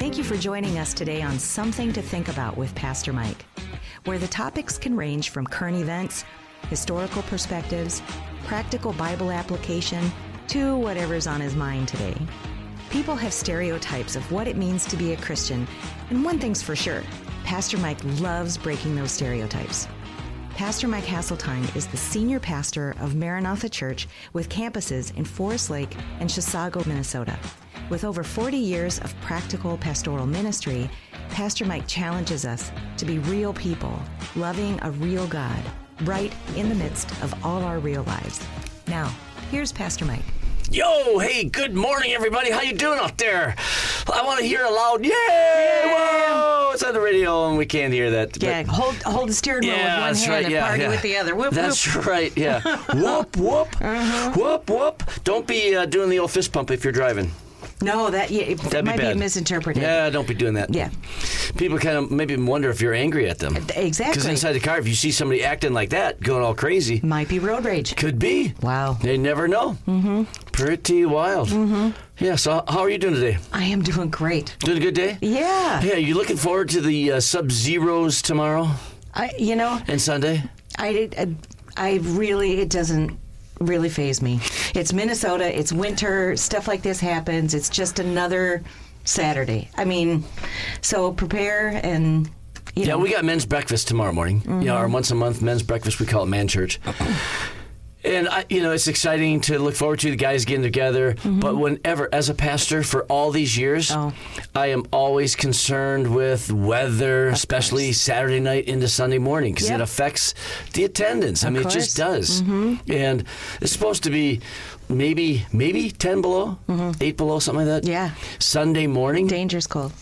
Thank you for joining us today on Something to Think About with Pastor Mike, where the topics can range from current events, historical perspectives, practical Bible application, to whatever's on his mind today. People have stereotypes of what it means to be a Christian, and one thing's for sure, Pastor Mike loves breaking those stereotypes. Pastor Mike Hasseltine is the senior pastor of Maranatha Church with campuses in Forest Lake and Chisago, Minnesota. With over 40 years of practical pastoral ministry, Pastor Mike challenges us to be real people, loving a real God, right in the midst of all our real lives. Now, here's Pastor Mike. Yo, hey, good morning, everybody. How you doing out there? I want to hear a loud, yay! Whoa! It's on the radio, and we can't hear that. Yeah, hold the steering wheel with one hand and party with the other. Whoop, that's whoop. Right, yeah. Whoop, whoop, whoop, whoop. Don't be doing the old fist pump if you're driving. No, that might be misinterpreted. Yeah, don't be doing that. Yeah. People kind of maybe wonder if you're angry at them. Exactly. Because inside the car, if you see somebody acting like that, going all crazy. Might be road rage. Could be. Wow. They never know. Mm-hmm. Pretty wild. Mm-hmm. Yeah, so how are you doing today? I am doing great. Doing a good day? Yeah. Yeah, you looking forward to the Sub-Zeros tomorrow? And Sunday? It doesn't really faze me. It's Minnesota, it's winter, stuff like this happens. It's just another Saturday. I mean, so prepare and, Yeah, we got men's breakfast tomorrow morning. Mm-hmm. You know, our once a month men's breakfast, we call it Man Church. And, it's exciting to look forward to the guys getting together. Mm-hmm. But whenever, as a pastor for all these years, I am always concerned with weather, especially Saturday night into Sunday morning, because it affects the attendance. It just does. Mm-hmm. And it's supposed to be maybe 10 below, 8 below, something like that. Yeah. Sunday morning. Dangerous cold.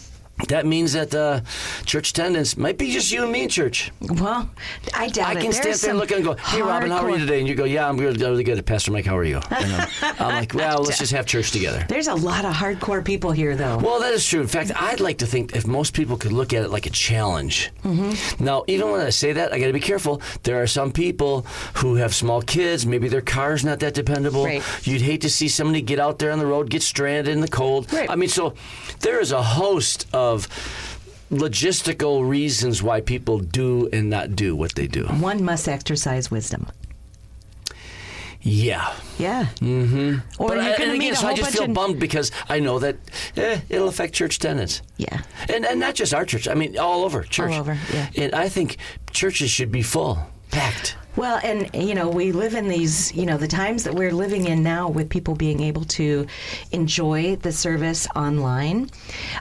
That means that church attendance might be just you and me in church. Well, I doubt it. I can stand there and look and go, hey, Robin, how are you today? And you go, yeah, I'm really good. Pastor Mike, how are you? And I'm like, well, let's just have church together. There's a lot of hardcore people here, though. Well, that is true. In fact, I'd like to think if most people could look at it like a challenge. Mm-hmm. Now, even when I say that, I got to be careful. There are some people who have small kids. Maybe their car's not that dependable. Right. You'd hate to see somebody get out there on the road, get stranded in the cold. Right. So there is a host of logistical reasons why people do and not do what they do. One must exercise wisdom. Yeah. Yeah. Mm-hmm. Or but you're going to meet a whole I just feel bummed because I know that it'll affect church attendance. Yeah. And not just our church. All over church. All over, yeah. And I think churches should be full, packed. Well, and, we live in these, the times that we're living in now with people being able to enjoy the service online.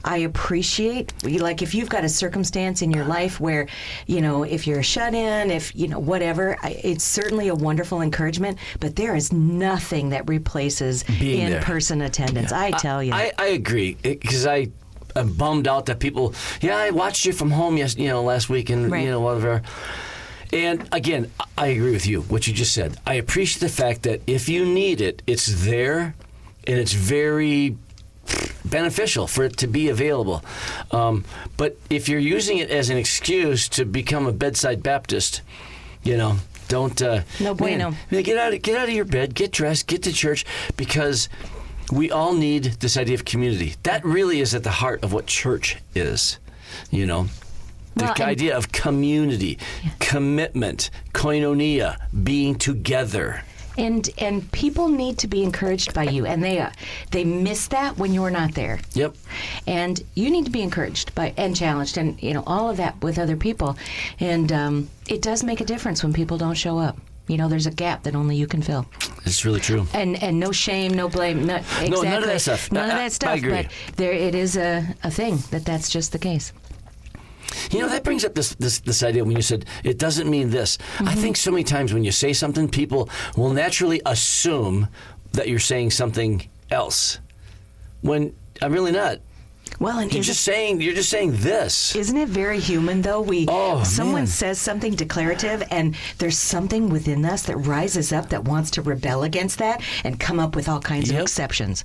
I appreciate, if you've got a circumstance in your life where, if you're shut in, if, whatever, it's certainly a wonderful encouragement, but there is nothing that replaces in-person attendance. Yeah. I tell you. I agree, because I'm bummed out that people, I watched you from home last week and, whatever. And again, I agree with you, what you just said. I appreciate the fact that if you need it, it's there, and it's very beneficial for it to be available. But if you're using it as an excuse to become a bedside Baptist, don't. No bueno. Get out of your bed, get dressed, get to church, because we all need this idea of community. That really is at the heart of what church is, The idea of community, commitment, koinonia, being together. And people need to be encouraged by you, and they miss that when you're not there. Yep. And you need to be encouraged by and challenged, and all of that with other people. And it does make a difference when people don't show up. There's a gap that only you can fill. It's really true. And no shame, no blame, none of that stuff. None of that stuff. I agree. But it is a thing that's just the case. That brings up this idea when you said, it doesn't mean this. Mm-hmm. I think so many times when you say something, people will naturally assume that you're saying something else, when I'm really not. Well, and you're just saying this. Isn't it very human, though? Someone says something declarative, and there's something within us that rises up that wants to rebel against that and come up with all kinds of exceptions.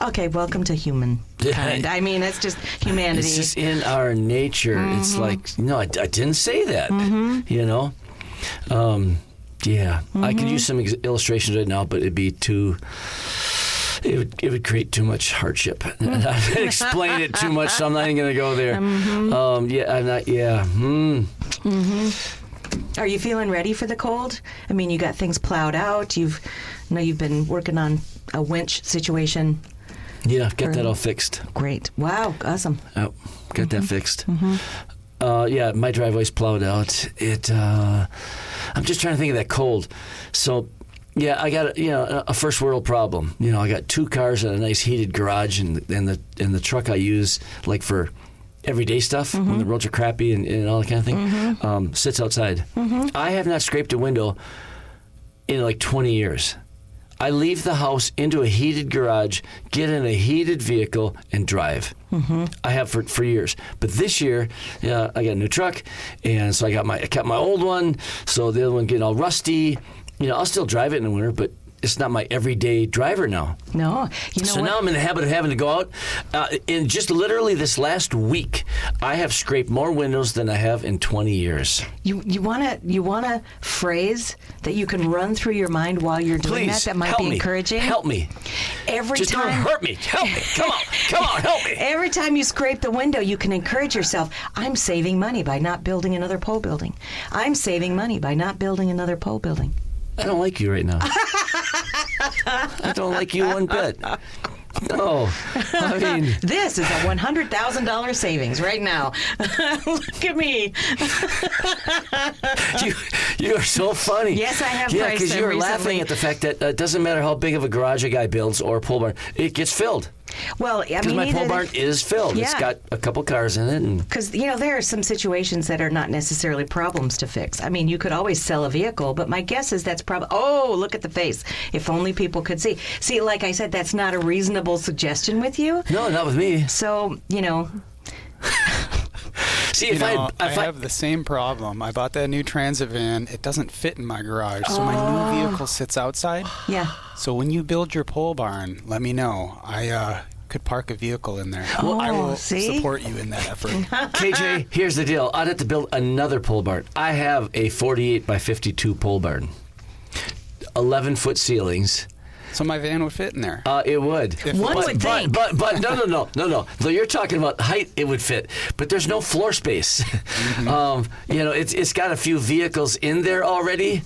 Okay, welcome to humankind. That's just humanity. It's just in our nature. Mm-hmm. It's like, no, I didn't say that. Mm-hmm. I could use some illustrations right now, but it'd be too it would create too much hardship. I'd explain it too much, so I'm not even going to go there. Yeah, I'm not. Yeah. Are you feeling ready for the cold? I mean, you got things plowed out. You've been working on a winch situation. Yeah, got that all fixed. Great. Wow, awesome. Oh, got that fixed. Yeah, my driveway's plowed out. I'm just trying to think of that cold. So, yeah, I got a first world problem. I got 2 cars and a nice heated garage, and the truck I use like for everyday stuff when the roads are crappy and all that kind of thing sits outside. I have not scraped a window in like 20 years. I leave the house into a heated garage, get in a heated vehicle, and drive. I have for years. But this year, I got a new truck, and so I kept my old one, so the other one getting all rusty. I'll still drive it in the winter, but it's not my everyday driver now. No. So now I'm in the habit of having to go out. In just literally this last week, I have scraped more windows than I have in 20 years. You want a phrase that you can run through your mind while you're doing Please, that might be encouraging? Help me. Just don't hurt me. Help me. Come on, help me. Every time you scrape the window, you can encourage yourself. I'm saving money by not building another pole building. I'm saving money by not building another pole building. I don't like you right now. I don't like you one bit. No, I mean... This is a $100,000 savings right now. Look at me. You are so funny. Yes, I have. Yeah, because you're laughing at the fact that it doesn't matter how big of a garage a guy builds or a pole barn, it gets filled. Well, I mean, because my pole barn is filled. Yeah. It's got a couple cars in it. Because, there are some situations that are not necessarily problems to fix. I mean, you could always sell a vehicle, but my guess is that's probably... Oh, look at the face. If only people could see. See, like I said, that's not a reasonable suggestion with you. No, not with me. So, See, I have the same problem. I bought that new transit van. It doesn't fit in my garage, so my new vehicle sits outside. Yeah. So when you build your pole barn, let me know. I could park a vehicle in there. Well, I will support you in that effort. KJ, here's the deal. I'd have to build another pole barn. I have a 48 by 52 pole barn. 11-foot ceilings. So my van would fit in there. It would. One would think. But no. Though you're talking about height, it would fit. But there's no floor space. It's got a few vehicles in there already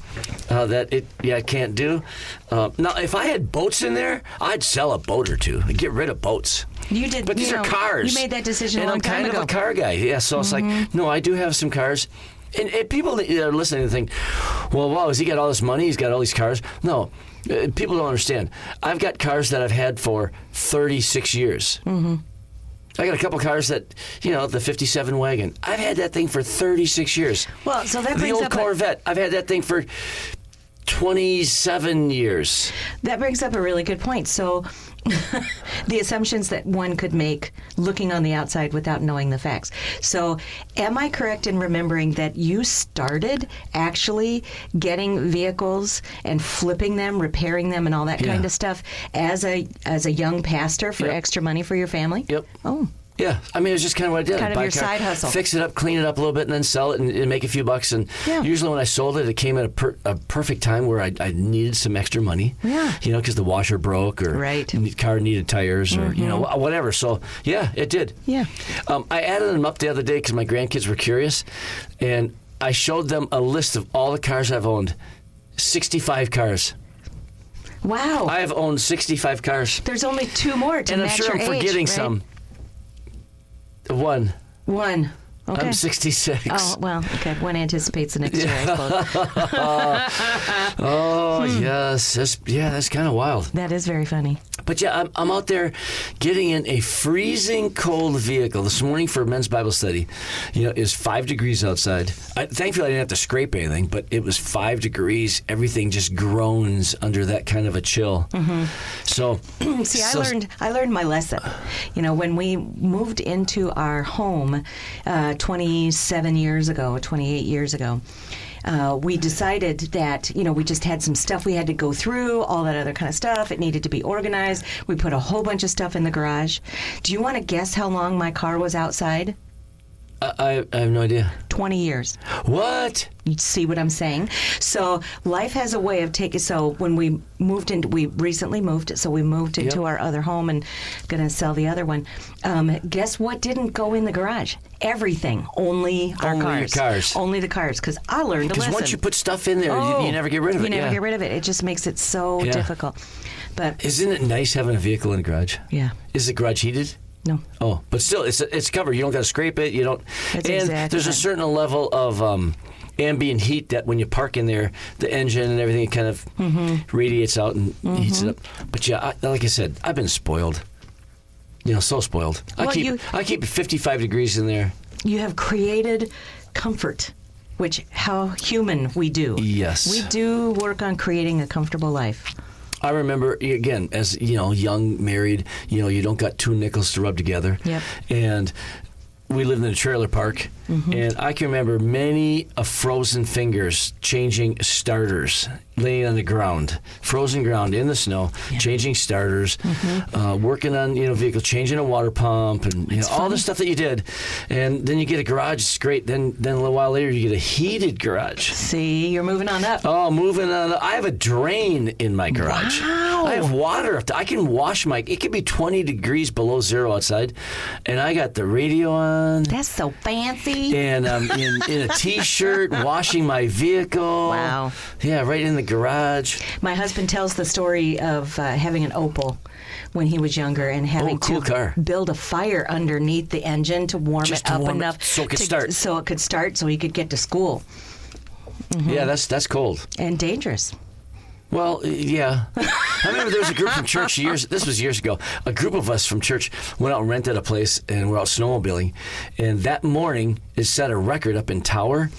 that it can't do. Now, if I had boats in there, I'd sell a boat or two. I'd get rid of boats. You did. But these are cars. You made that decision a long time ago. And I'm kind of a car guy. Yeah, so it's like, no, I do have some cars. And people that are listening think, well, wow, has he got all this money? He's got all these cars. No. People don't understand. I've got cars that I've had for 36 years. I got a couple cars that, the 57 wagon. I've had that thing for 36 years. Well, so that brings up the old Corvette. I've had that thing for 27 years. That brings up a really good point. So the assumptions that one could make looking on the outside without knowing the facts. So am I correct in remembering that you started actually getting vehicles and flipping them, repairing them, and all that kind of stuff as a young pastor for extra money for your family? Yep. Oh. Yeah, I mean, it was just kind of what I did. Kind of your side hustle. Fix it up, clean it up a little bit, and then sell it and make a few bucks. And usually when I sold it, it came at a perfect time where I needed some extra money. Yeah. Because the washer broke or the car needed tires or, whatever. So, yeah, it did. Yeah. I added them up the other day because my grandkids were curious. And I showed them a list of all the cars I've owned. 65 cars. Wow. I have owned 65 cars. There's only 2 more to match your age, And I'm sure I'm forgetting some. One. Okay. I'm 66. Oh, well, okay. One anticipates the next year, I suppose. Yes. That's kind of wild. That is very funny. But yeah, I'm out there getting in a freezing cold vehicle. This morning for men's Bible study, is 5 degrees outside. Thankfully, I didn't have to scrape anything, but it was 5 degrees. Everything just groans under that kind of a chill. So, I learned my lesson. When we moved into our home 28 years ago, we decided that, we just had some stuff we had to go through, all that other kind of stuff. It needed to be organized. We put a whole bunch of stuff in the garage. Do you want to guess how long my car was outside? I have no idea. 20 years. What? You see what I'm saying? So life has a way of taking. So when we recently moved. So we moved into our other home and going to sell the other one. Guess what didn't go in the garage? Everything. Only our cars. Your cars. Only the cars. Because I learned a lesson. Because once you put stuff in there, you never get rid of it. You never get rid of it. It just makes it so difficult. But isn't it nice having a vehicle in the garage? Yeah. Is the garage heated? No. Oh, but still, it's covered. You don't got to scrape it. You don't. That's and exactly there's a right. certain level of ambient heat that when you park in there, the engine and everything kind of radiates out and heats it up. But like I said, I've been spoiled. So spoiled. Well, I keep it 55 degrees in there. You have created comfort, which how human we do. Yes. We do work on creating a comfortable life. I remember, again, as, young, married, you don't got two nickels to rub together. Yep. And we lived in a trailer park, and I can remember many frozen fingers changing starters, laying on the ground, frozen ground in the snow, changing starters, working on vehicle, changing a water pump, and all the stuff that you did. And then you get a garage, it's great. Then a little while later, you get a heated garage. See, you're moving on up. Oh, moving on. I have a drain in my garage. Wow. I have water up there. I can wash it could be 20 degrees below zero outside, and I got the radio on. That's so fancy. And I'm in a T-shirt, washing my vehicle. Wow. Yeah, right in the garage. My husband tells the story of having an Opel when he was younger and having cool to car. build a fire underneath the engine to warm Just it to up warm it enough so it could start. So it could start so he could get to school. Yeah, that's cold. And dangerous. Well, yeah. I remember there was a group from church this was years ago. A group of us from church went out and rented a place, and we're out snowmobiling. And that morning, it set a record up in Tower,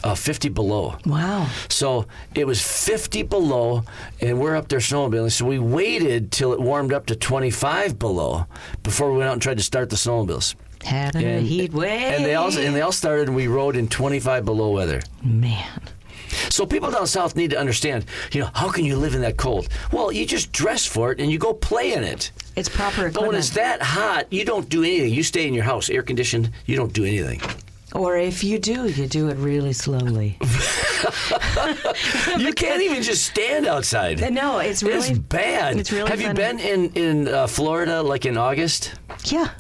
50 below. Wow. So it was 50 below, and we're up there snowmobiling. So we waited till it warmed up to 25 below before we went out and tried to start the snowmobiles. Having a heat wave. And they all started, and we rode in 25 below weather. Man. So people down south need to understand, how can you live in that cold? Well, you just dress for it and you go play in it. It's proper equipment. But when it's that hot, you don't do anything. You stay in your house, air conditioned, you don't do anything. Or if you do, you do it really slowly. You can't even just stand outside. No, it's really bad. It's really Have you funny. been in Florida like in August? Yeah.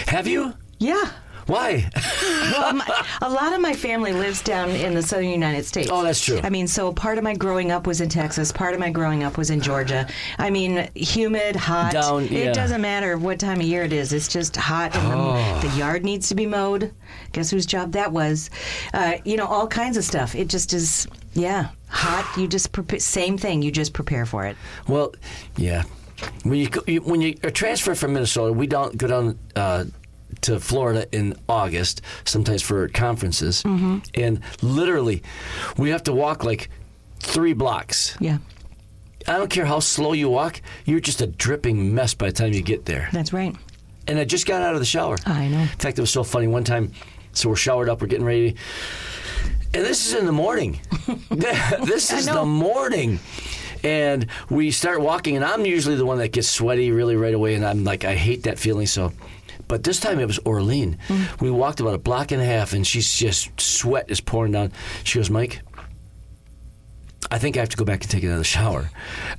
Have you? Yeah. Why? Well, a lot of my family lives down in the southern United States. Oh, that's true. I mean, so part of my growing up was in Texas. Part of my growing up was in Georgia. I mean, humid, hot. It doesn't matter what time of year it is. It's just hot. And the yard needs to be mowed. Guess whose job that was? All kinds of stuff. It just is, hot. You just same thing. You just prepare for it. Well, yeah. When you transfer from Minnesota, we don't go down to Florida in August, sometimes for conferences, and literally, we have to walk like 3 blocks. Yeah. I don't care how slow you walk, you're just a dripping mess by the time you get there. That's right. And I just got out of the shower. I know. In fact, it was so funny. One time, so we're showered up, we're getting ready, and this is in the morning. This is the morning. And we start walking, and I'm usually the one that gets sweaty really right away, and I'm like, I hate that feeling so. But this time it was Orlean. We walked about a block and a half, and she's just, sweat is pouring down. She goes, Mike, I think I have to go back and take another shower.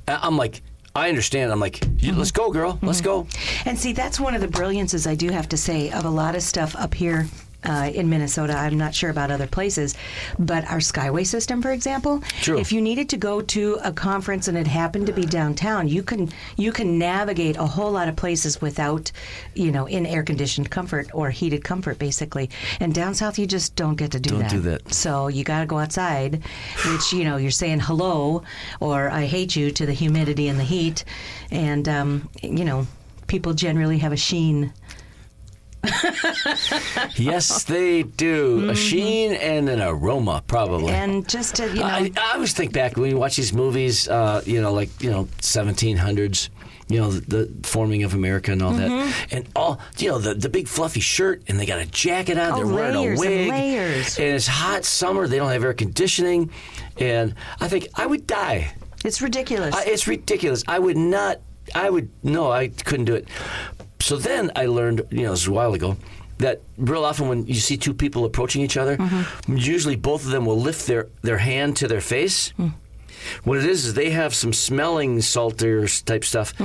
I'm like, I understand. I'm like, let's go, girl. Let's go. And see, that's one of the brilliances, I do have to say, of a lot of stuff up here in Minnesota. I'm not sure about other places, but our Skyway system, for example, if you needed to go to a conference and it happened to be downtown, you can navigate a whole lot of places without, in air-conditioned comfort or heated comfort, basically. And down south, you just don't get to do that. So you got to go outside, which, you're saying hello or I hate you to the humidity and the heat. And, people generally have a sheen. Yes, they do. A sheen and an aroma, probably. And just to, I always think back when you watch these movies, like 1700s, the forming of America and all that. And all, the big fluffy shirt, and they got a jacket on, they're wearing a wig. Layers. And it's hot summer, they don't have air conditioning. And I think I would die. It's ridiculous. It's ridiculous. I couldn't do it. So then I learned, this was a while ago, that real often when you see two people approaching each other, usually both of them will lift their hand to their face. What it is they have some smelling salters type stuff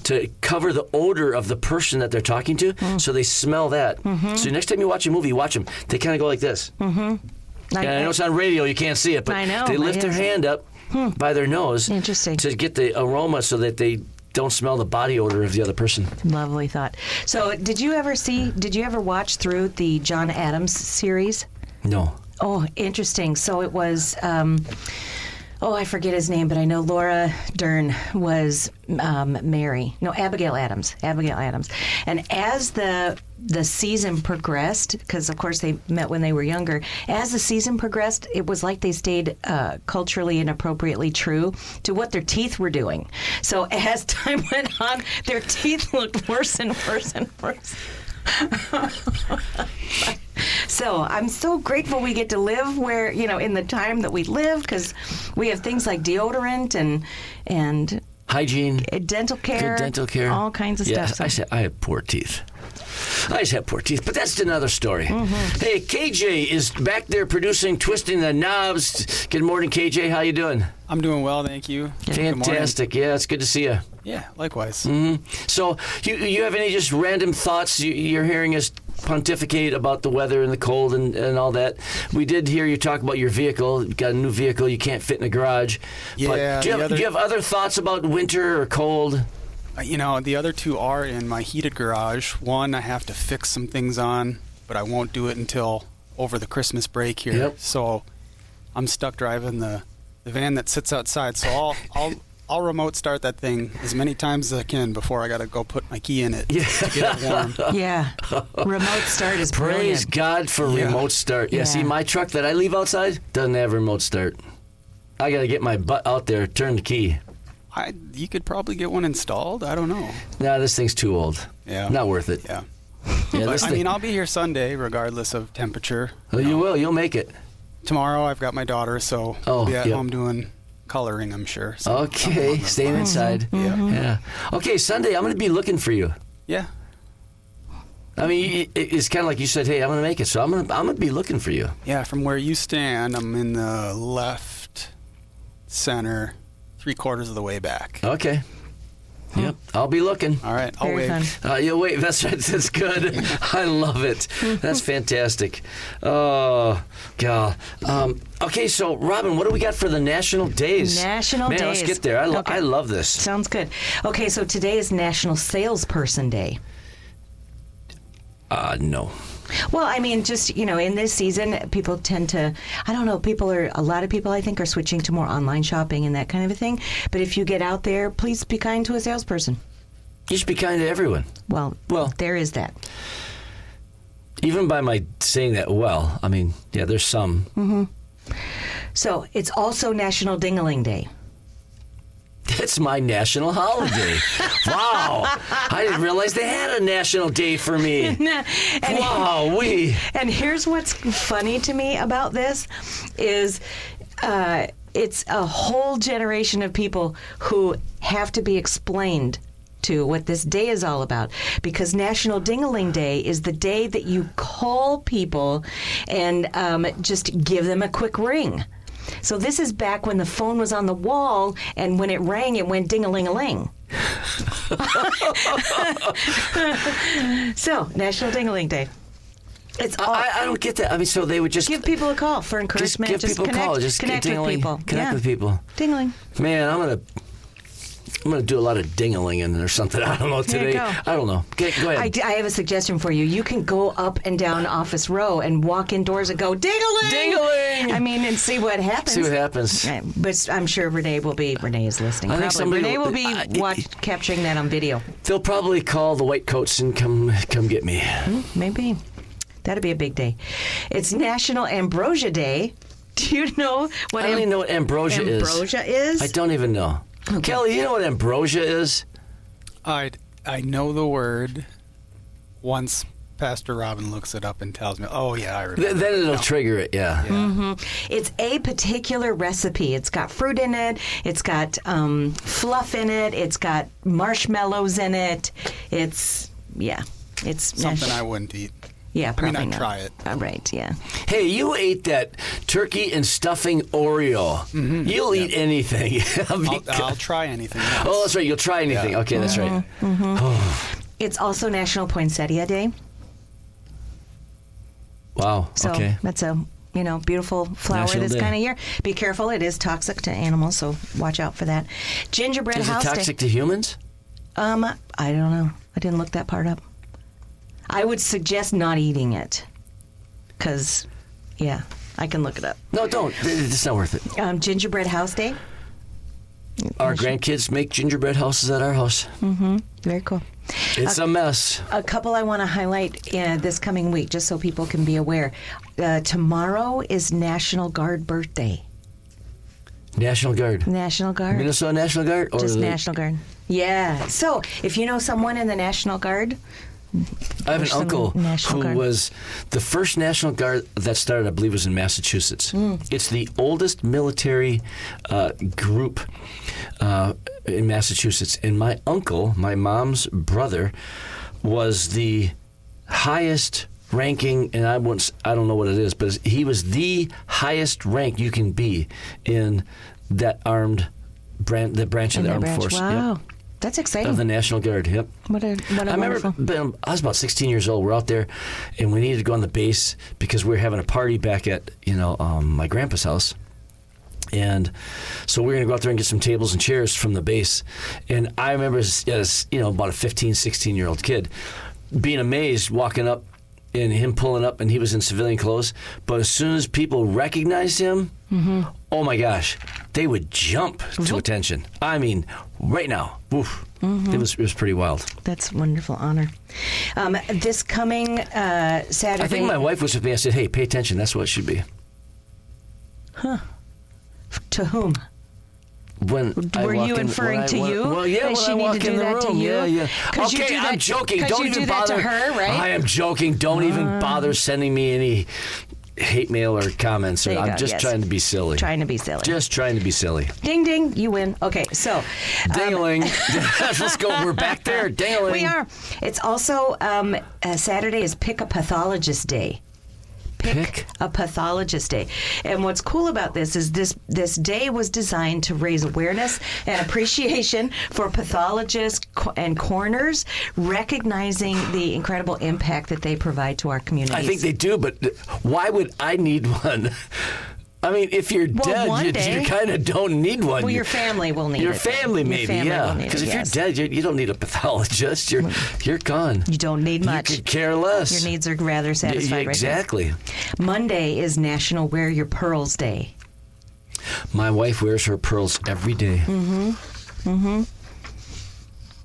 to cover the odor of the person that they're talking to, so they smell that. So next time you watch a movie, watch them. They kind of go like this. And I know it's on radio, you can't see it, but I know, they lift their hand up by their nose to get the aroma so that they don't smell the body odor of the other person. Lovely thought. So did you ever watch through the John Adams series? No. Oh, interesting. So it was, I forget his name, but I know Laura Dern was Abigail Adams. And as the season progressed, because of course they met when they were younger, as the season progressed, it was like they stayed culturally and appropriately true to what their teeth were doing. So as time went on, their teeth looked worse and worse and worse. So I'm so grateful we get to live where, in the time that we live, because we have things like deodorant and hygiene, dental care, good dental care, all kinds of stuff. So. I have poor teeth. I just have poor teeth, but that's another story. Hey, KJ is back there producing, twisting the knobs. Good morning, KJ. How you doing? I'm doing well, thank you. Fantastic. Yeah, it's good to see you. Yeah, likewise. So, you have any just random thoughts? You're hearing us pontificate about the weather and the cold and all that. We did hear you talk about your vehicle. You got a new vehicle. You can't fit in a garage. Yeah. But do you have other thoughts about winter or cold? The other two are in my heated garage. One, I have to fix some things on, but I won't do it until over the Christmas break here. Yep. So I'm stuck driving the van that sits outside. So I'll remote start that thing as many times as I can before I got to go put my key in it to get it warm. Yeah. Remote start is brilliant. Praise God for remote start. Yeah, see, my truck that I leave outside doesn't have remote start. I got to get my butt out there, turn the key. You could probably get one installed. I don't know. Nah, this thing's too old. Yeah. Not worth it. Yeah. But, I'll be here Sunday regardless of temperature. Oh, you will. You'll make it. Tomorrow I've got my daughter, so I'll be at home doing coloring, I'm sure. So okay, staying inside. Yeah. Okay, Sunday I'm going to be looking for you. Yeah. I mean, it's kind of like you said, hey, I'm going to make it, so I'm going to be looking for you. Yeah, from where you stand, I'm in the left center, 3/4 of the way back. Okay. Yep, I'll be looking. All right, I'll wait. You'll wait. That's right. That's good. I love it. That's fantastic. Oh, God. Okay, so Robin, what do we got for the National Days? National Days. Man, let's get there. I love this. Sounds good. Okay, so today is National Salesperson Day. No. Well, I mean, just, in this season, people tend to, a lot of people, I think, are switching to more online shopping and that kind of a thing. But if you get out there, please be kind to a salesperson. You should be kind to everyone. Well, there is that. Even by my saying that, there's some. Mm-hmm. So it's also National Ding-a-ling Day. It's my national holiday. Wow. I didn't realize they had a national day for me. And here's what's funny to me about this is it's a whole generation of people who have to be explained to what this day is all about, because National Ding-a-ling Day is the day that you call people and just give them a quick ring. So this is back when the phone was on the wall, and when it rang, it went ding-a-ling-a-ling. So, National Ding-a-ling Day. I don't get that. I mean, so they would just give people a call for encouragement. Just give people a call. Just connect with people. Connect with people. Ding-a-ling. Man, I'm gonna do a lot of ding-a-linging or something. I don't know today. I don't know. Go ahead. I have a suggestion for you. You can go up and down Office Row and walk indoors and go ding-a-ling, ding-a-ling. And see what happens. But I'm sure Renee is listening. I think Renee will be capturing that on video. They'll probably call the white coats and come get me. Maybe. That'd be a big day. It's National Ambrosia Day. Do you know what? I don't even know what ambrosia is. I don't even know. Okay. Kelly, you know what ambrosia is? I know the word. Once Pastor Robin looks it up and tells me, oh, yeah, I remember. Then it'll trigger it, yeah. Mm-hmm. It's a particular recipe. It's got fruit in it. It's got fluff in it. It's got marshmallows in it. It's something I wouldn't eat. Yeah, I mean, probably I'd not. try it. Right, yeah. Hey, you ate that turkey and stuffing Oreo. You'll eat anything. I'll try anything else. Oh, that's right. You'll try anything. Yeah. Okay, that's right. It's also National Poinsettia Day. Wow. So okay. that's a beautiful flower National this Day. kind of year. Be careful; it is toxic to animals, so watch out for that. Gingerbread Is it House toxic Day. to humans? I don't know. I didn't look that part up. I would suggest not eating it, because, yeah, I can look it up. No, don't. It's not worth it. Gingerbread House Day. Our grandkids make gingerbread houses at our house. Very cool. It's a mess. A couple I want to highlight this coming week, just so people can be aware. Tomorrow is National Guard birthday. National Guard. National Guard. Minnesota National Guard? Or Just National Guard. Yeah. So if you know someone in the National Guard, I have an There's some uncle National who Guard. was the first National Guard that started, I believe, was in Massachusetts. It's the oldest military group in Massachusetts. And my uncle, my mom's brother, was the highest ranking, and I don't know what it is, but he was the highest rank you can be in that the branch of the armed force. Wow. Yep. That's Of exciting. the National Guard, yep. What a I remember wonderful. I was about 16 years old. We're out there, and we needed to go on the base because we were having a party back at my grandpa's house, and so we were going to go out there and get some tables and chairs from the base. And I remember as about a 15, 16-year-old kid being amazed walking up and him pulling up, and he was in civilian clothes. But as soon as people recognized him, oh my gosh, they would jump to attention. I mean, right now, woof. It was pretty wild. That's a wonderful honor. This coming Saturday. I think my wife was with me. I said, "Hey, pay attention. That's what it should be." To whom? When I Were walk you in- inferring when I to wa- you? Well, yeah, Does when she I need walk to in do the that to room. you? Yeah. 'Cause you Okay, do I'm that- joking. 'cause Don't you even do that bother. to her, right? I am joking. Don't even bother sending me any hate mail or comments. There you I'm go, just yes. trying to be silly. Trying to be silly. Just trying to be silly. Ding ding, you win. Okay, so Dingling. Let's go. We're back there. Dingling. we are. It's also Saturday is Pick a Pathologist Day. Pick a Pathologist Day. And what's cool about this is this day was designed to raise awareness and appreciation for pathologists and coroners, recognizing the incredible impact that they provide to our communities. I think they do, but why would I need one? I mean, if you're one dead, day- you kind of don't need one. Well, your family will need Your it. family, Your maybe, family yeah. will need it, Because if yes. you're dead, you don't need a pathologist. You're gone. You don't need much. You could care less. Your needs are rather satisfied right Exactly. there. Monday is National Wear Your Pearls Day. My wife wears her pearls every day.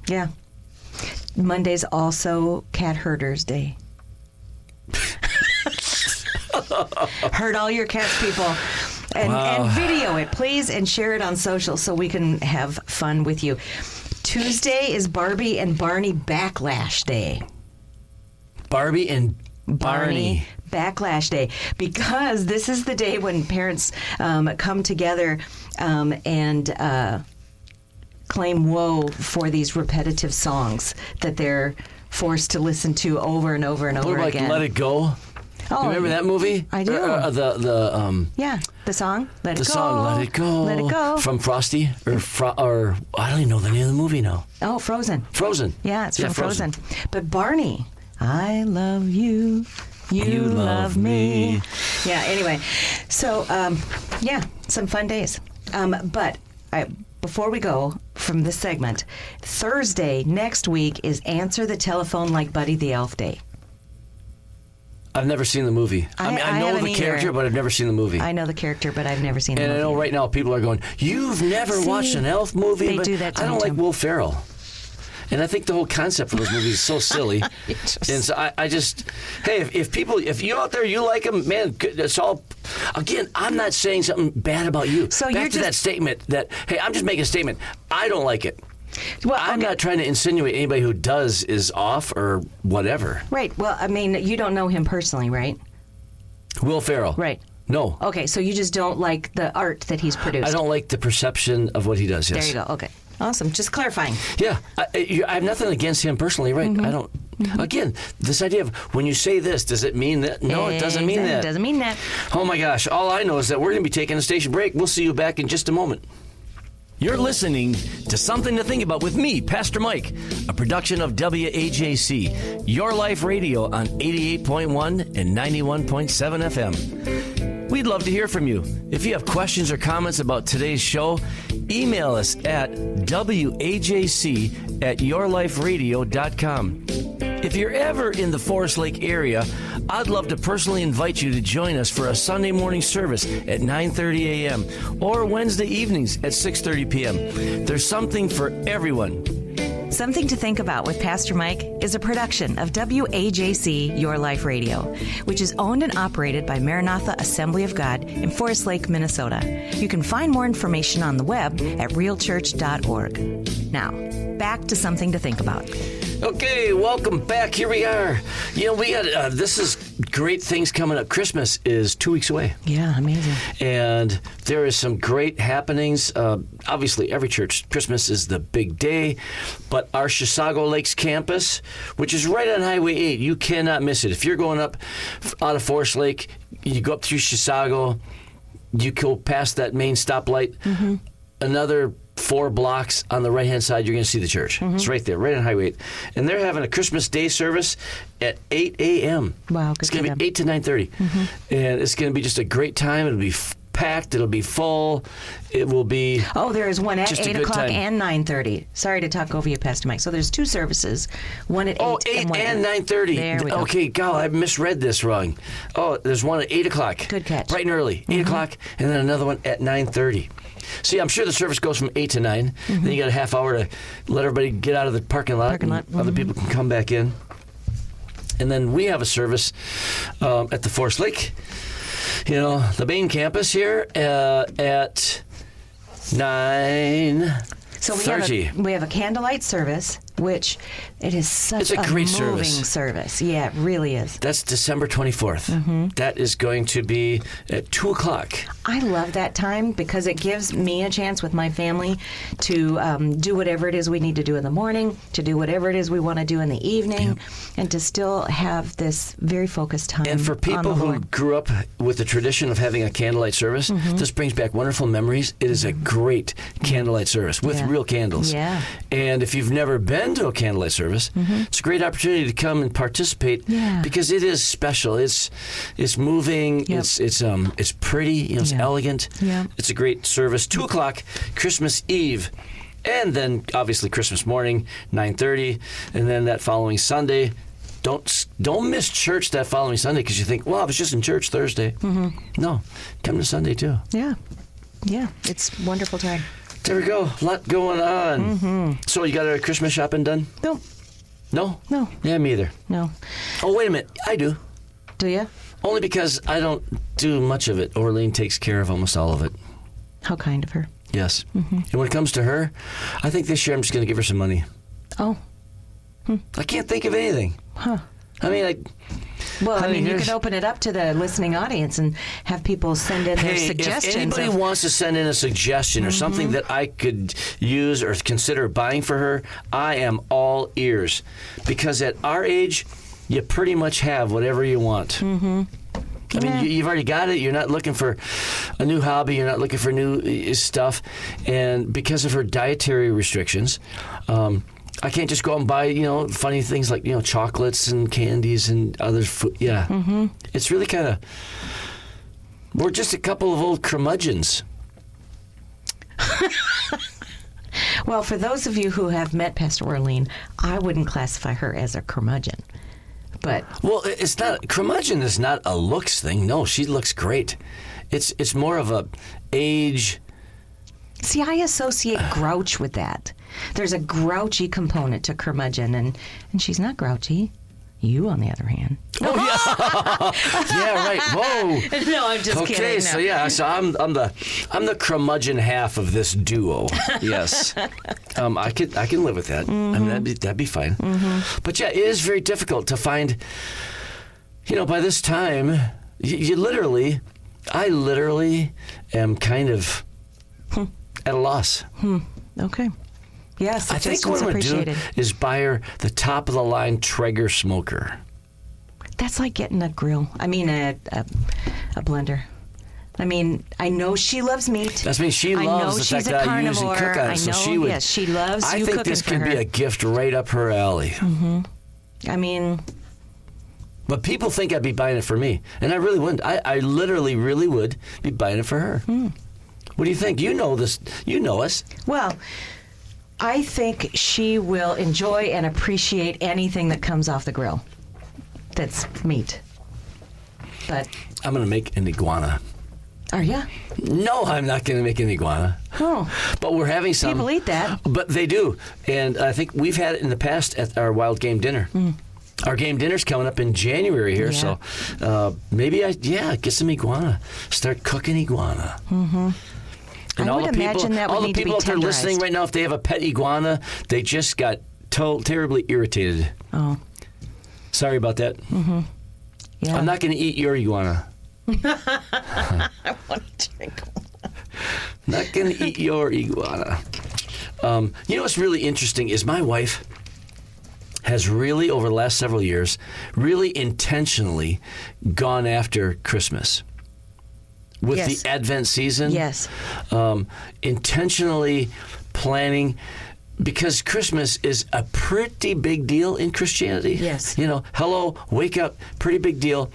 Yeah. Monday's also Cat Herders Day. Herd all your cats, people. And video it, please, and share it on social so we can have fun with you. Tuesday is Barbie and Barney Backlash Day. Barbie and Barney. Backlash Day, because this is the day when parents come together and claim woe for these repetitive songs that they're forced to listen to over and over and over What about again. Let It Go? Oh, You remember that movie? I do. The the song Let It Go. song Let It Go. Let It Go. From Frosty or I don't even know the name of the movie now. Oh, Frozen. Frozen. Yeah, it's from Frozen. But Barney, I love you. You love me. Yeah, anyway. So, some fun days. But before we go from this segment, Thursday next week is Answer the Telephone Like Buddy the Elf Day. I've never seen the movie. I mean, I know haven't the character, either. but I've never seen the movie. I know the character, but I've never seen the And movie. I know right now people are going, "You've never See, watched an elf movie?" they But do that to I don't me, like too. Will Ferrell. And I think the whole concept of those movies is so silly. And so I just, hey, if you out there, you like them, man, it's all, again, I'm not saying something bad about you. So Back you're to that just- statement that, hey, I'm just making a statement. I don't like it. Well, I'm okay. not trying to insinuate anybody who does is off or whatever. Right. Well, I mean, you don't know him personally, right? Will Ferrell. Right. No. Okay, so you just don't like the art that he's produced. I don't like the perception of what he does, yes. There you go. Okay. Awesome. Just clarifying. Yeah, I have nothing against him personally, right? Mm-hmm. I don't. Again, this idea of when you say this, does it mean that? No, it doesn't mean that. It doesn't mean that. Oh my gosh, all I know is that we're going to be taking a station break. We'll see you back in just a moment. You're listening to Something to Think About with me, Pastor Mike, a production of WAJC, Your Life Radio on 88.1 and 91.7 FM. We'd love to hear from you. If you have questions or comments about today's show, email us at wajc@yourliferadio.com. If you're ever in the Forest Lake area, I'd love to personally invite you to join us for a Sunday morning service at 9:30 a.m. or Wednesday evenings at 6:30 p.m. There's something for everyone. Something to Think About with Pastor Mike is a production of WAJC Your Life Radio, which is owned and operated by Maranatha Assembly of God in Forest Lake, Minnesota. You can find more information on the web at realchurch.org. Now, back to Something to Think About. Okay, welcome back. Here we are. You know, we got this is great things coming up. Christmas is 2 weeks away. Yeah, amazing. And there is some great happenings. Obviously, every church, Christmas is the big day. But our Chisago Lakes campus, which is right on Highway 8, you cannot miss it. If you're going up out of Forest Lake, you go up through Chisago, you go past that main stoplight, another 4 blocks on the right-hand side, you're going to see the church. It's right there, right on Highway 8. And they're having a Christmas Day service at 8 a.m. Wow, good It's going to for be 8 to 9:30. And it's going to be just a great time. It'll be packed. It'll be full. It will be Oh, there is one at just a 8 good o'clock time. and 9:30. Sorry to talk over you, Pastor Mike. So there's 2 services, one at 8, Oh, 8 and one and at 9:30. There we go. Okay, God, I misread this wrong. Oh, there's one at 8 o'clock. Good catch. Bright and early, 8 o'clock, and then another one at 9:30. See, I'm sure the service goes from 8 to 9. Then you got a half hour to let everybody get out of the parking lot. and other people can come back in. And then we have a service at the Forest Lake, the main campus here at 9:30. So we have a candlelight service, which it is such It's a great moving service. service. Yeah, it really is. That's December 24th. That is going to be at 2 o'clock. I love that time because it gives me a chance with my family to do whatever it is we need to do in the morning, to do whatever it is we want to do in the evening, and to still have this very focused time. And for people who grew up with the tradition of having a candlelight service, this brings back wonderful memories. It is a great candlelight service with real candles. Yeah. And if you've never been to a candlelight service, it's a great opportunity to come and participate because it is special. It's moving. Yep. It's pretty. It's elegant. Yeah. It's a great service. 2 o'clock, Christmas Eve. And then, obviously, Christmas morning, 9:30. And then that following Sunday, don't miss church that following Sunday because you think, well, I was just in church Thursday. No, come to Sunday, too. Yeah. It's a wonderful time. There we go. A lot going on. So you got our Christmas shopping done? No. No? No. Yeah, me either. No. Oh, wait a minute. I do. Do you? Only because I don't do much of it. Orlean takes care of almost all of it. How kind of her. Yes. And when it comes to her, I think this year I'm just going to give her some money. Oh. I can't think of anything. Huh. I mean, Well, I mean, you here's- could open it up to the listening audience and have people send in their Hey, suggestions. if anybody of- wants to send in a suggestion or something that I could use or consider buying for her, I am all ears. Because at our age, you pretty much have whatever you want. I mean, you've already got it. You're not looking for a new hobby. You're not looking for new stuff. And because of her dietary restrictions, I can't just go out and buy, funny things like, chocolates and candies and other food. Yeah. It's really kind of, we're just a couple of old curmudgeons. Well, for those of you who have met Pastor Orlean, I wouldn't classify her as a curmudgeon. But Well, it's not, curmudgeon is not a looks thing. No, she looks great. It's more of a age. see, I associate grouch with that. There's a grouchy component to curmudgeon, and she's not grouchy. You, on the other hand. Oh yeah, yeah, right. Whoa. No, I'm just Okay, kidding. so I'm the curmudgeon half of this duo. Yes, I can live with that. I mean, that'd be fine. But yeah, it is very difficult to find. By this time, I literally am kind of at a loss. Okay. Yes, I think what I'm going to do is buy her the top-of-the-line Traeger smoker. That's like getting a grill. I mean, a blender. I mean, I know she loves meat. That's mean she loves the fact that I usually cook on it. So she would. Yes, she loves you cooking for her. I think this could be a gift right up her alley. Mm-hmm. I mean, but people think I'd be buying it for me, and I really wouldn't. I literally really would be buying it for her. What do you think? You know this. You know us. Well, I think she will enjoy and appreciate anything that comes off the grill. That's meat. But I'm going to make an iguana. Are you? No, I'm not going to make an iguana. Oh. But we're having some. People eat that. But they do. And I think we've had it in the past at our wild game dinner. Our game dinner's coming up in January here, so maybe get some iguana. Start cooking iguana. Mm-hmm. And I would imagine that would need to be tenderized. All the people out there listening right now, if they have a pet iguana, they just got terribly irritated. Oh. Sorry about that. Mm-hmm. Yeah. I'm not going to eat your iguana. I want to drink one. Not going to eat your iguana. You know what's really interesting is my wife has really, over the last several years, really intentionally gone after Christmas. With the Advent season. Yes. Intentionally planning, because Christmas is a pretty big deal in Christianity. Yes. You know, hello, wake up, pretty big deal.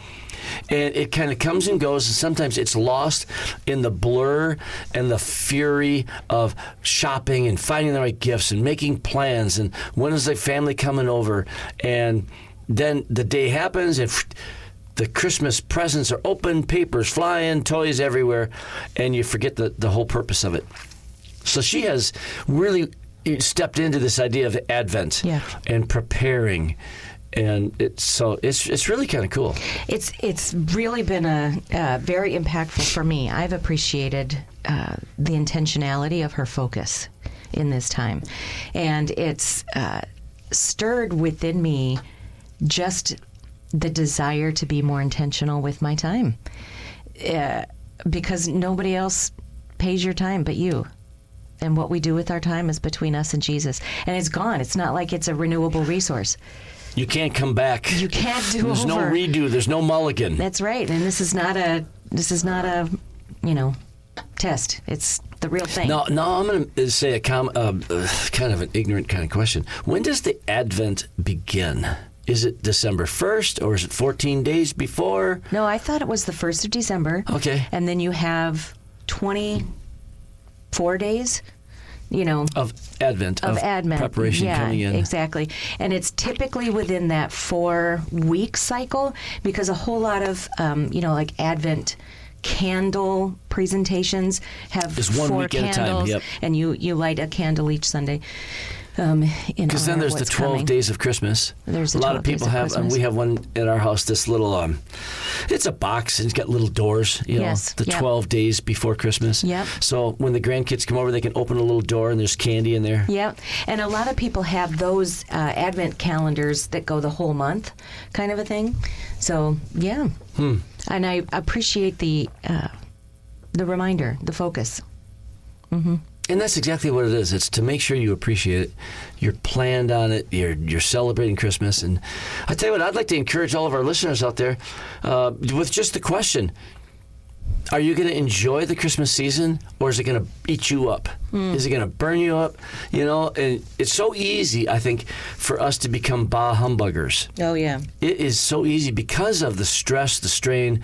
And it kind of comes and goes, and sometimes it's lost in the blur and the fury of shopping and finding the right gifts and making plans and when is the family coming over. And then the day happens and the Christmas presents are open, papers flying, toys everywhere, and you forget the whole purpose of it. So she has really stepped into this idea of Advent and preparing. And it's really kind of cool. It's really been a very impactful for me. I've appreciated the intentionality of her focus in this time, and it's stirred within me just the desire to be more intentional with my time, because nobody else pays your time but you. And what we do with our time is between us and Jesus, and it's gone. It's not like it's a renewable resource. You can't come back. You can't do There's no redo. There's no mulligan. That's right. And this is not a test. It's the real thing. No, I'm going to say a kind of an ignorant kind of question. When does the Advent begin? Is it December 1st or is it 14 days before? No, I thought it was the 1st of December. Okay. And then you have 24 days. Of Advent, preparation coming in. Exactly. And it's typically within that 4-week cycle, because a whole lot of, like Advent candle presentations have just 1 4 week candles, at a time. Yep. And you light a candle each Sunday. Because then there's the 12 days of Christmas. There's a lot of people have, and we have one at our house. This little, it's a box and it's got little doors. The 12 days before Christmas. Yep. So when the grandkids come over, they can open a little door and there's candy in there. Yep. And a lot of people have those Advent calendars that go the whole month, kind of a thing. So yeah. And I appreciate the reminder, the focus. Mm-hmm. And that's exactly what it is. It's to make sure you appreciate it. You're planned on it. You're celebrating Christmas. And I tell you what, I'd like to encourage all of our listeners out there with just the question: are you going to enjoy the Christmas season, or is it going to eat you up? Is it going to burn you up? And it's so easy, I think, for us to become bah humbuggers. Oh yeah, it is so easy because of the stress, the strain.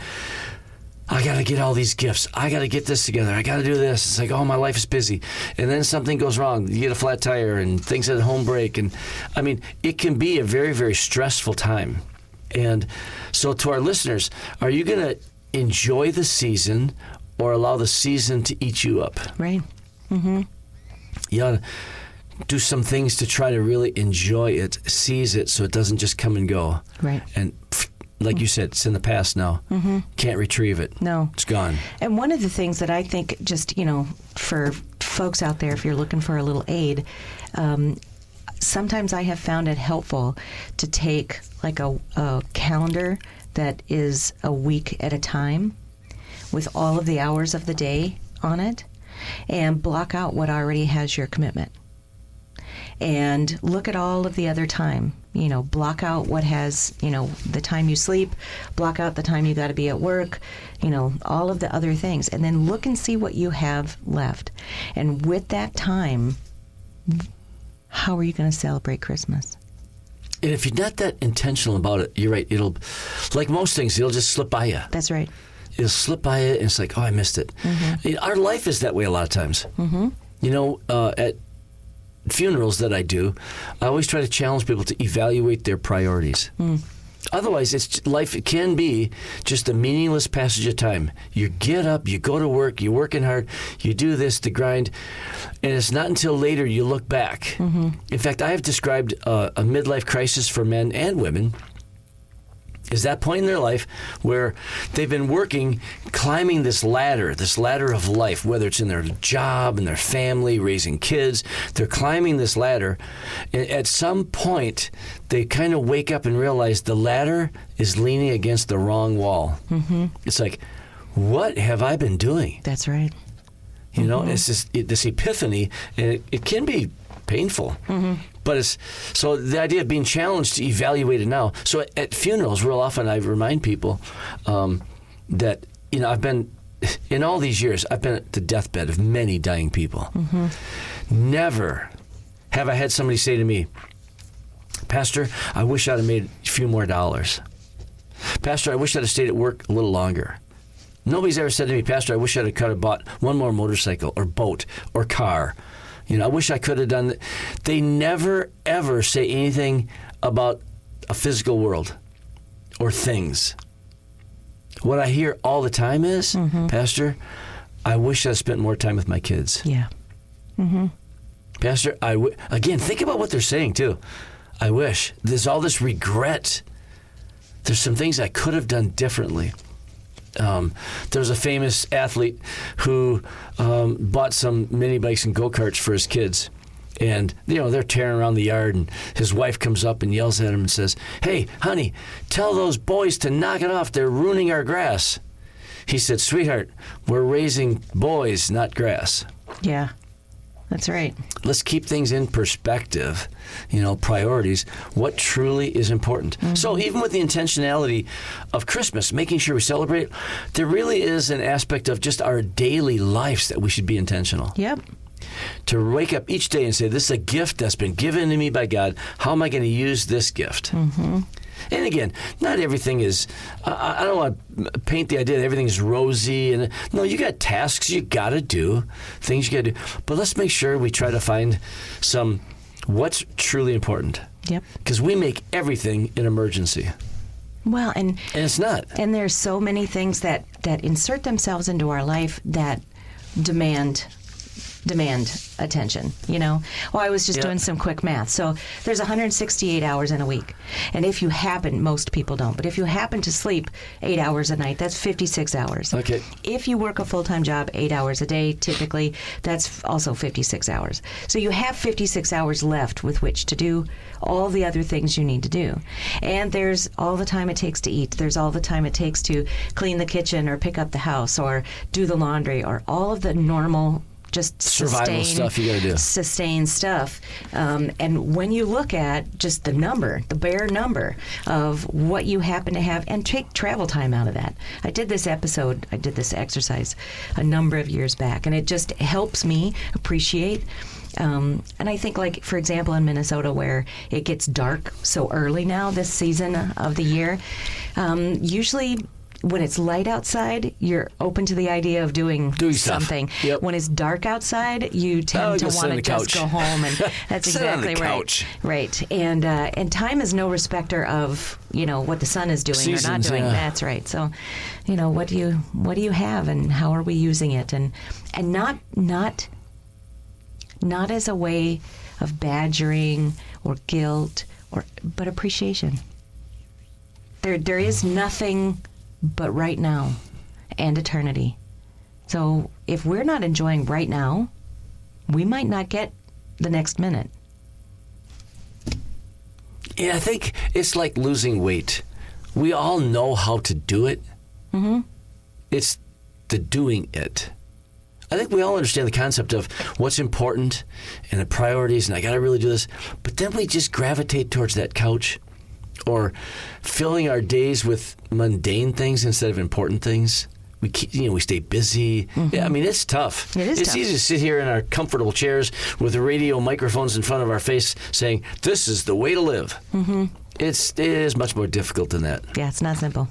I got to get all these gifts. I got to get this together. I got to do this. It's like, oh, my life is busy. And then something goes wrong. You get a flat tire and things at home break. And I mean, it can be a very, very stressful time. And so to our listeners, are you going to enjoy the season or allow the season to eat you up? Right. Mm-hmm. You ought to do some things to try to really enjoy it, seize it, so it doesn't just come and go. Right. And like you said, it's in the past now. Mm-hmm. Can't retrieve it. No. It's gone. And one of the things that I think just, for folks out there, if you're looking for a little aid, sometimes I have found it helpful to take like a calendar that is a week at a time with all of the hours of the day on it and block out what already has your commitment. and look at all of the other time. Block out what has, the time you sleep, block out the time you got to be at work, all of the other things, and then look and see what you have left. And with that time, how are you going to celebrate Christmas? And if you're not that intentional about it, you're right. It'll, like most things, it'll just slip by you. That's right. It'll slip by you, and it's like, oh, I missed it. Our life is that way a lot of times. At funerals that I do, I always try to challenge people to evaluate their priorities. Otherwise, life can be just a meaningless passage of time. You get up, you go to work, you're working hard, you do this, the grind, and it's not until later you look back. In fact, I have described a midlife crisis for men and women is that point in their life where they've been working, climbing this ladder of life, whether it's in their job, in their family, raising kids. They're climbing this ladder. And at some point, they kind of wake up and realize the ladder is leaning against the wrong wall. It's like, what have I been doing? That's right. It's this epiphany, and it can be painful. But so the idea of being challenged to evaluate it now. So at funerals, real often I remind people that, I've been, in all these years, I've been at the deathbed of many dying people. Never have I had somebody say to me, Pastor, I wish I'd have made a few more dollars. Pastor, I wish I'd have stayed at work a little longer. Nobody's ever said to me, Pastor, I wish I'd have bought one more motorcycle or boat or car. I wish I could have done that. They never, ever say anything about a physical world or things. What I hear all the time is, Pastor, I wish I spent more time with my kids. Yeah. Pastor, again, think about what they're saying, too. I wish. There's all this regret. There's some things I could have done differently. There was a famous athlete who bought some mini bikes and go-karts for his kids. And, they're tearing around the yard, and his wife comes up and yells at him and says, hey, honey, tell those boys to knock it off. They're ruining our grass. He said, sweetheart, we're raising boys, not grass. Yeah, that's right. Let's keep things in perspective, priorities, what truly is important. So even with the intentionality of Christmas, making sure we celebrate, there really is an aspect of just our daily lives that we should be intentional. Yep. To wake up each day and say, this is a gift that's been given to me by God. How am I going to use this gift? And again, not everything is, I don't want to paint the idea that everything is rosy. And no, you got tasks you got to do, things you got to do. But let's make sure we try to find what's truly important. Yep. Because we make everything an emergency. Well, and it's not. And there's so many things that insert themselves into our life that demand attention, Well, I was just doing some quick math. So there's 168 hours in a week. And if you happen, most people don't, but if you happen to sleep 8 hours a night, that's 56 hours. Okay. If you work a full-time job 8 hours a day, typically, that's also 56 hours. So you have 56 hours left with which to do all the other things you need to do. And there's all the time it takes to eat. There's all the time it takes to clean the kitchen or pick up the house or do the laundry or all of the normal just survival stuff you got to do. Sustain stuff. And when you look at just the bare number of what you happen to have, and take travel time out of that. I did this exercise a number of years back, and it just helps me appreciate. And I think, like, for example, in Minnesota, where it gets dark so early now, this season of the year, usually when it's light outside, you're open to the idea of doing something. Yep. When it's dark outside, you tend to want to just go home, and that's exactly right. Couch. Right, and time is no respecter of what the sun is doing Seasons, or not doing. Yeah. That's right. So, what do you have, and how are we using it, and not as a way of badgering or guilt, but appreciation. There is nothing but right now and eternity. So if we're not enjoying right now, we might not get the next minute. Yeah, I think it's like losing weight. We all know how to do it. It's the doing it. I think we all understand the concept of what's important and the priorities, and I got to really do this. But then we just gravitate towards that couch or filling our days with mundane things instead of important things. We stay busy. Yeah, I mean, it's tough. It's tough. Easy to sit here in our comfortable chairs with the radio microphones in front of our face saying, this is the way to live. Mm-hmm. It is much more difficult than that. Yeah, it's not simple.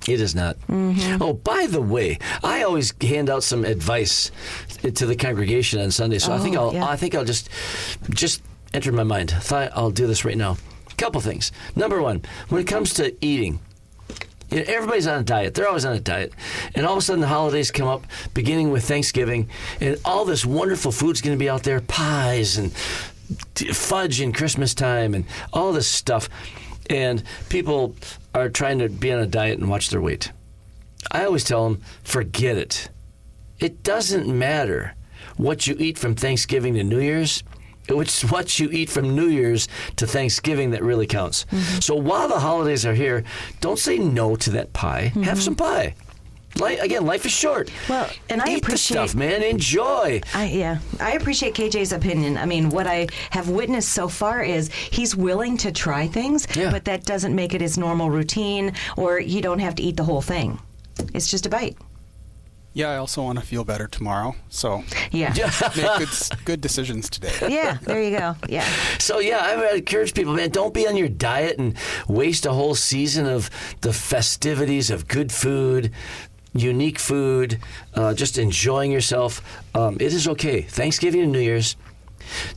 It is not. Mm-hmm. Oh, by the way, I always hand out some advice to the congregation on Sunday, so I think I'll just enter my mind. I thought I'll do this right now. A couple things. Number one, when it comes to eating, everybody's on a diet. They're always on a diet. And all of a sudden the holidays come up, beginning with Thanksgiving, and all this wonderful food's going to be out there, pies and fudge in Christmas time and all this stuff. And people are trying to be on a diet and watch their weight. I always tell them, forget it. It doesn't matter what you eat from Thanksgiving to New Year's. It's what you eat from New Year's to Thanksgiving that really counts. Mm-hmm. So while the holidays are here, don't say no to that pie. Mm-hmm. Have some pie. Life is short. Well, and I Eat appreciate the stuff, man. Enjoy. I appreciate KJ's opinion. I mean, what I have witnessed so far is he's willing to try things, but that doesn't make it his normal routine, or you don't have to eat the whole thing. It's just a bite. Yeah, I also want to feel better tomorrow, so make good decisions today. Yeah, there you go. Yeah. So I encourage people, man, don't be on your diet and waste a whole season of the festivities of good food, unique food, just enjoying yourself. It is okay. Thanksgiving and New Year's.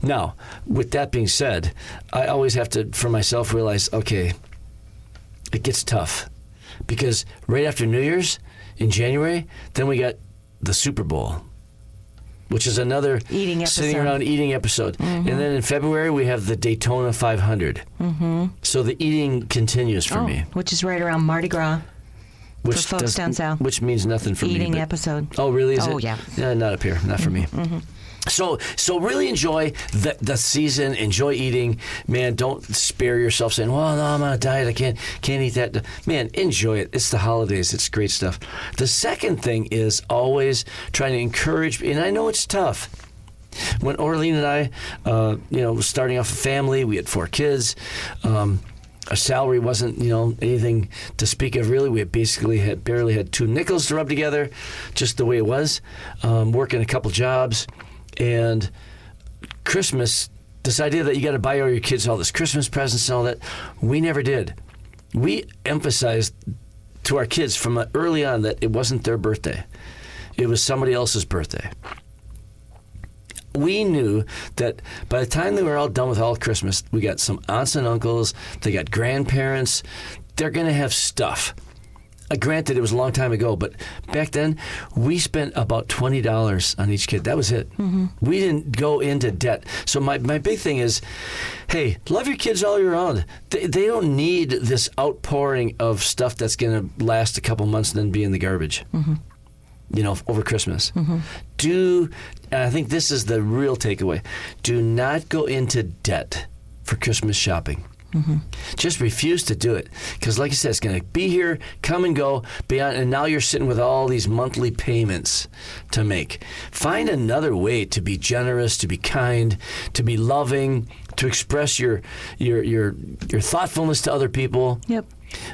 Now, with that being said, I always have to, for myself, realize, okay, it gets tough because right after New Year's, in January, then we got the Super Bowl, which is another sitting around eating episode. Mm-hmm. And then in February, we have the Daytona 500. Mm-hmm. So the eating continues for me. Which is right around Mardi Gras for folks down south. Which means nothing for me. Eating episode. Oh, really? Is it? Oh, yeah. Not up here. Not for me. Mm-hmm. So really enjoy the season. Enjoy eating, man. Don't spare yourself saying, "Well, no, I'm on a diet. I can't eat that." Man, enjoy it. It's the holidays. It's great stuff. The second thing is always trying to encourage. And I know it's tough. When Orlean and I, was starting off a family, we had 4 kids. Our salary wasn't, anything to speak of really. We basically barely had 2 nickels to rub together, just the way it was. Working a couple jobs. And Christmas, this idea that you got to buy all your kids all this Christmas presents and all that, we never did. We emphasized to our kids from early on that it wasn't their birthday. It was somebody else's birthday. We knew that by the time they were all done with all Christmas, we got some aunts and uncles, they got grandparents, they're going to have stuff. Granted, it was a long time ago, but back then, we spent about $20 on each kid. That was it. Mm-hmm. We didn't go into debt. So my big thing is, hey, love your kids all year round. They don't need this outpouring of stuff that's going to last a couple months and then be in the garbage, over Christmas. Mm-hmm. And I think this is the real takeaway, do not go into debt for Christmas shopping. Mm-hmm. Just refuse to do it because, like I said, it's going to be here, come and go, and now you're sitting with all these monthly payments to make. Find another way to be generous, to be kind, to be loving, to express your thoughtfulness to other people. Yep.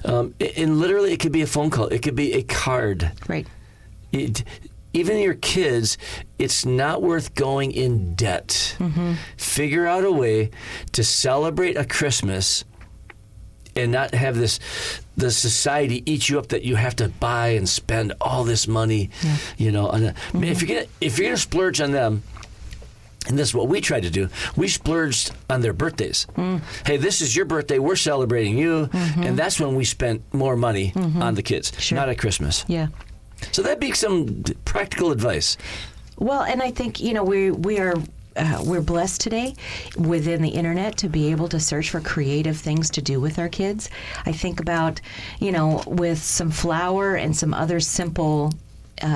And literally, it could be a phone call. It could be a card. Right. Even your kids, it's not worth going in debt. Mm-hmm. Figure out a way to celebrate a Christmas and not have the society eat you up that you have to buy and spend all this money. Yeah. Mm-hmm. If you're gonna splurge on them, and this is what we tried to do, we splurged on their birthdays. Mm. Hey, this is your birthday, we're celebrating you, and that's when we spent more money on the kids, not at Christmas. Yeah. So that'd be some practical advice. Well, and I think, we're blessed today within the internet to be able to search for creative things to do with our kids. I think about, with some flour and some other simple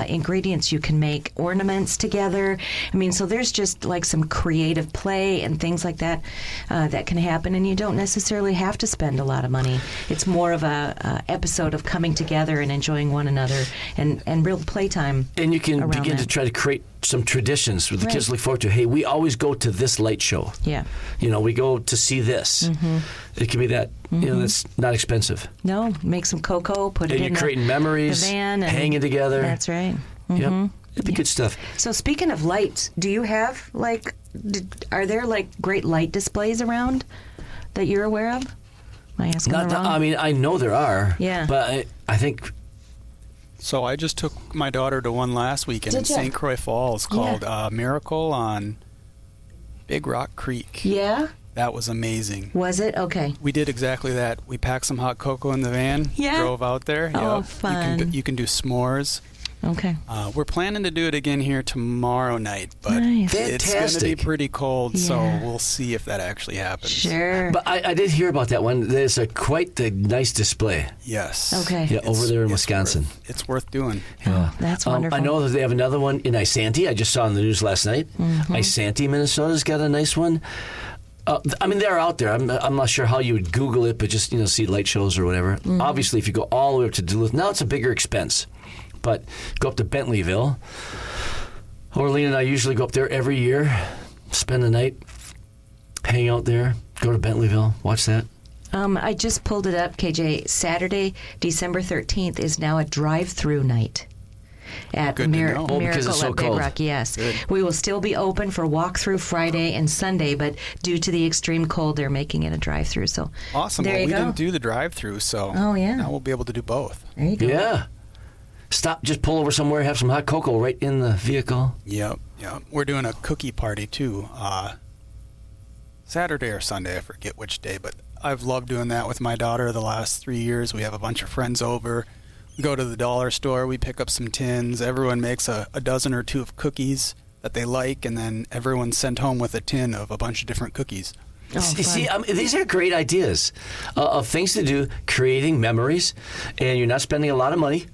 ingredients. You can make ornaments together. I mean, so there's just like some creative play and things like that that can happen, and you don't necessarily have to spend a lot of money. It's more of a episode of coming together and enjoying one another and real playtime. And you can begin that. to try to create some traditions with the kids to look forward to. Hey, we always go to this light show. Yeah. You know, we go to see this. It can be that, you know, that's not expensive. No, make some cocoa, put it And in you're creating memories, the van. And hanging together. That's right. Yep. It'd be good stuff. So speaking of lights, do you have, like, are there, like, great light displays around that you're aware of? Am I asking the wrong? I mean, I know there are. Yeah. But I think... So I just took my daughter to one last weekend in Did ya? St. Croix Falls called Miracle on Big Rock Creek. Yeah? That was amazing. Was it? Okay. We did exactly that. We packed some hot cocoa in the van, Yeah? drove out there. Oh, Yep. fun. You can do s'mores. Okay. We're planning to do it again here tomorrow night, but Nice. it's going to be Fantastic. pretty cold, so Yeah. we'll see if that actually happens. Sure. But I did hear about that one. There's quite the nice display. Yes. Okay. Yeah, over there in It's Wisconsin. It's worth doing. Yeah. That's wonderful. I know that they have another one in Isanti. I just saw on the news last night. Isanti, Minnesota's got a nice one. I mean, they're out there. I'm not sure how you would Google it, but just, you know, see light shows or whatever. Obviously, if you go all the way up to Duluth, now it's a bigger expense. But go up to Bentleyville. Orlean and I usually go up there every year, spend the night, hang out there, go to Bentleyville, watch that. I just pulled it up, KJ. Saturday, December 13th is now a drive-through night at Good to know. Miracle because it's so at Big cold. Rock. Yes, Good. we will still be open for walk-through Friday and Sunday, but due to the extreme cold, they're making it a drive-through. So Awesome. There Well, you we go. didn't do the drive-through, so Oh, yeah. now we'll be able to do both. There you go. Yeah. Stop, just pull over somewhere, have some hot cocoa right in the vehicle. Yep. We're doing a cookie party, too. Saturday or Sunday, I forget which day, but I've loved doing that with my daughter the last 3 years. We have a bunch of friends over. We go to the dollar store, we pick up some tins. Everyone makes a dozen or two of cookies that they like, and then everyone's sent home with a tin of a bunch of different cookies. Oh, See, fun. these are great ideas of things to do, creating memories, and you're not spending a lot of money.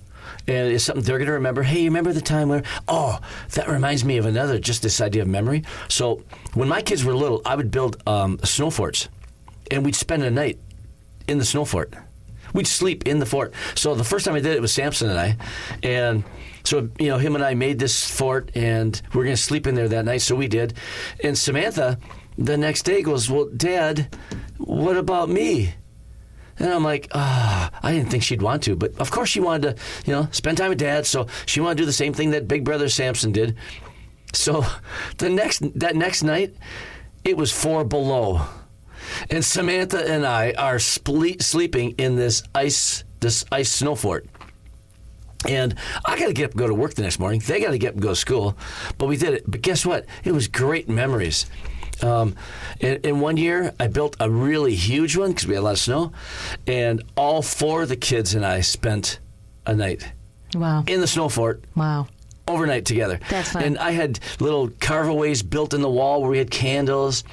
And it's something they're going to remember. Hey, you remember the time where, that reminds me of another, just this idea of memory. So when my kids were little, I would build snow forts, and we'd spend a night in the snow fort. We'd sleep in the fort. So the first time I did it was Samson and I. And so, you know, him and I made this fort, and we were going to sleep in there that night, so we did. And Samantha, the next day, goes, well, Dad, what about me? And I'm like, I didn't think she'd want to. But, of course, she wanted to, you know, spend time with Dad. So she wanted to do the same thing that big brother Samson did. So that next night, it was 4 below. And Samantha and I are sleeping in this ice snow fort. And I got to get up and go to work the next morning. They got to get up and go to school. But we did it. But guess what? It was great memories. In 1 year, I built a really huge one because we had a lot of snow. And all 4 of the kids and I spent a night Wow. in the snow fort. Wow. Overnight together. That's fun. And I had little carveaways built in the wall where we had candles.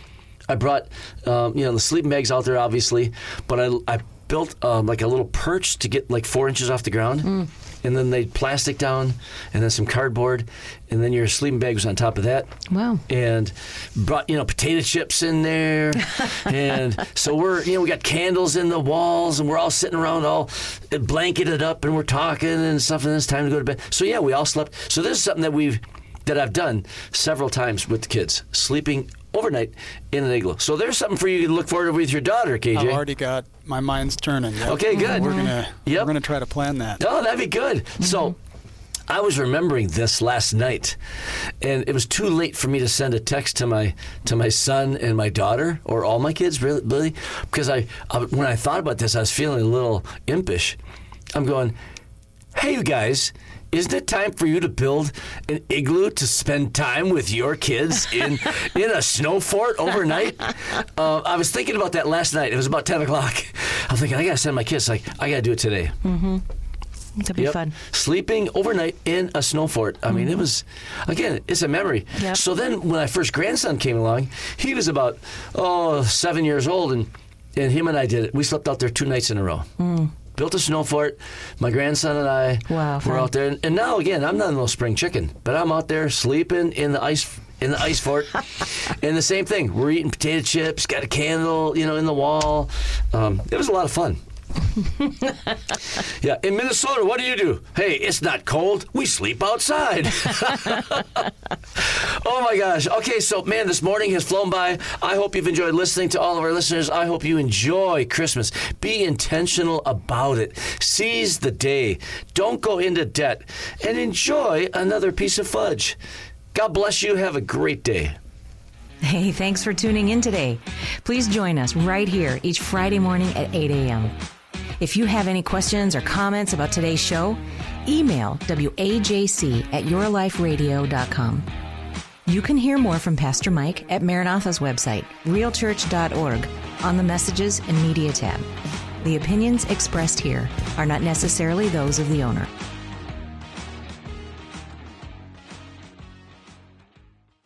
I brought, the sleeping bags out there, obviously. But I built like a little perch to get like 4 inches off the ground. And then they plastic down, and then some cardboard, and then your sleeping bag was on top of that. Wow. And brought, potato chips in there. And so we got candles in the walls, and we're all sitting around all blanketed up, and we're talking and stuff, and it's time to go to bed. So yeah, we all slept. So this is something that I've done several times with the kids, sleeping overnight in an igloo. So there's something for you to look forward to with your daughter, KJ. I've already got my mind's turning. Yep. Okay, good. We're gonna try to plan that. Oh, that'd be good. So I was remembering this last night, and it was too late for me to send a text to my son and my daughter, or all my kids, really, because when I thought about this, I was feeling a little impish. I'm going, hey, you guys, isn't it time for you to build an igloo to spend time with your kids in a snow fort overnight? I was thinking about that last night. It was about 10 o'clock. I'm thinking, I got to send my kids. Like, I got to do it today. That'd be fun. Sleeping overnight in a snow fort. I mean, it was, again, it's a memory. Yep. So then when my first grandson came along, he was about, 7 years old, and him and I did it. We slept out there 2 nights in a row. built a snow fort. My grandson and I were out there. And now, again, I'm not no spring chicken, but I'm out there sleeping in the ice fort. And the same thing. We're eating potato chips, got a candle, in the wall. It was a lot of fun. Yeah, in Minnesota, what do? Hey, it's not cold. We sleep outside. Oh, my gosh. Okay, so, man, this morning has flown by. I hope you've enjoyed listening to all of our listeners. I hope you enjoy Christmas. Be intentional about it. Seize the day. Don't go into debt. And enjoy another piece of fudge. God bless you. Have a great day. Hey, thanks for tuning in today. Please join us right here each Friday morning at 8 a.m. If you have any questions or comments about today's show, email wajc@yourliferadio.com. You can hear more from Pastor Mike at Maranatha's website, realchurch.org, on the Messages and Media tab. The opinions expressed here are not necessarily those of the owner.